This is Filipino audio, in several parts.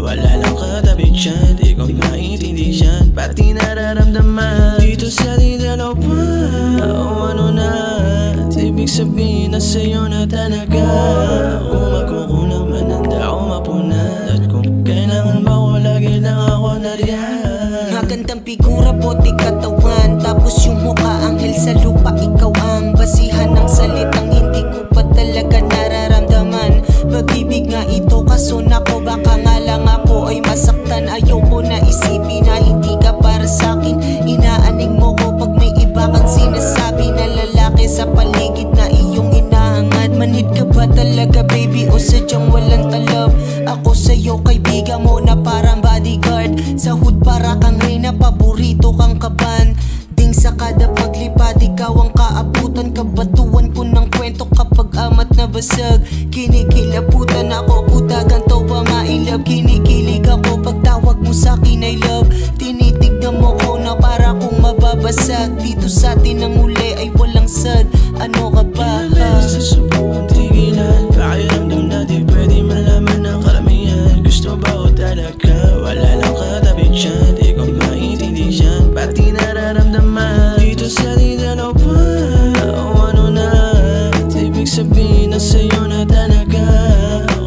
wala lang katabi dyan. Di ko maintindihan, pati nararamdaman dito sa dalawa. O ano na, ibig sabihin na sa'yo na talaga. Kung magkukulang man handa ako mapunat, at kung kailangan ba ko lagi lang ako nariyan. Magandang figura, bote katawan, tapos yung mukha anghel sa lupa. Ikaw ang basihan ng salitang hindi ko pa talaga nararamdaman. Pag-ibig nga ito, kaso nako baka nga lang ako ay masaktan. Ayaw ko na isipin na hindi ka para sa'kin. Inaaning mo ko pag may iba kang sinasabi na lalaki sa paligid na iyong inahangad. Manhid ka ba talaga baby o sadyang walang talab? Ako sa'yo kaibigan mo na parang bodyguard. Sa hood para kang reyna, paborito kang kaban. Ding sa kada paglipad ikaw ang kaabutan. Kabatuan ko ng kwento kapag amat na basag. Kinikilabutan ako, puta ganto ba mailab? Kinikilig ako pag tawag mo sa'kin I love. Tinitignan mo ko na para kong mababasag. Dito sa atin ang uli ay walang sad. Ano ka ba? Susubukan tigilan, pakiramdam na di pwede malaman ng karamihan. Gusto ba o talaga, wala lang katabi dyan. Di ko maintindihan, pati nararamdaman dito sa dalawa. O ano na, ibig sabihin na sa'yo na talaga.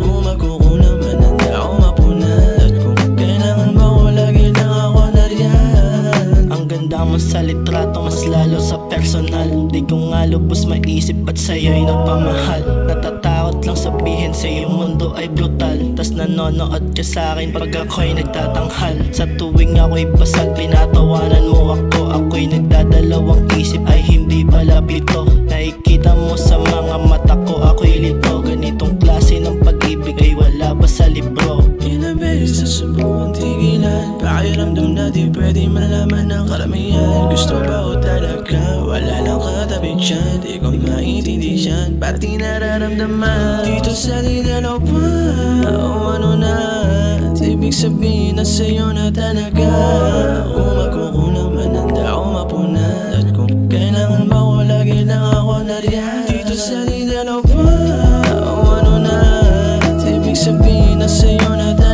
Kung magkukulang man handa ako mapunat, at kung kailangan ba ko lagi lang ako nariyan. Ang ganda mo sa litrato, mas lalo sa personal. Di ko nga lubos maisip at sa'yo'y nagpamahal. Natatakot lang sabihin sa'yo mundo ay brutal. Tas nanonood ka sa'kin pag ako'y nagtatanghal. Sa tuwing ako'y basag, pinatawanan mo ako. Ako'y nagdadalawang isip, ay hindi pala bito. Nakikita mo sa mga mata ko, ako'y lito. Ganitong klase ng pag-ibig ay wala ba sa libro? Ilang beses na subukan tigilan, pakiramdam na di pwede malaman ng karamihan. Gusto ba o talaga, wala lang katabi dyan. Di ko maintindihan, pati nararamdaman dito sa dalawa. O ano na, ibig sabihin na sa'yo na talaga. Kung magkukulang man handa ako mapunat, at kung kailangan ba ko lagi lang ako nariyan. Dito sa dalawa. O ano na, ibig sabihin na sa'yo na talaga.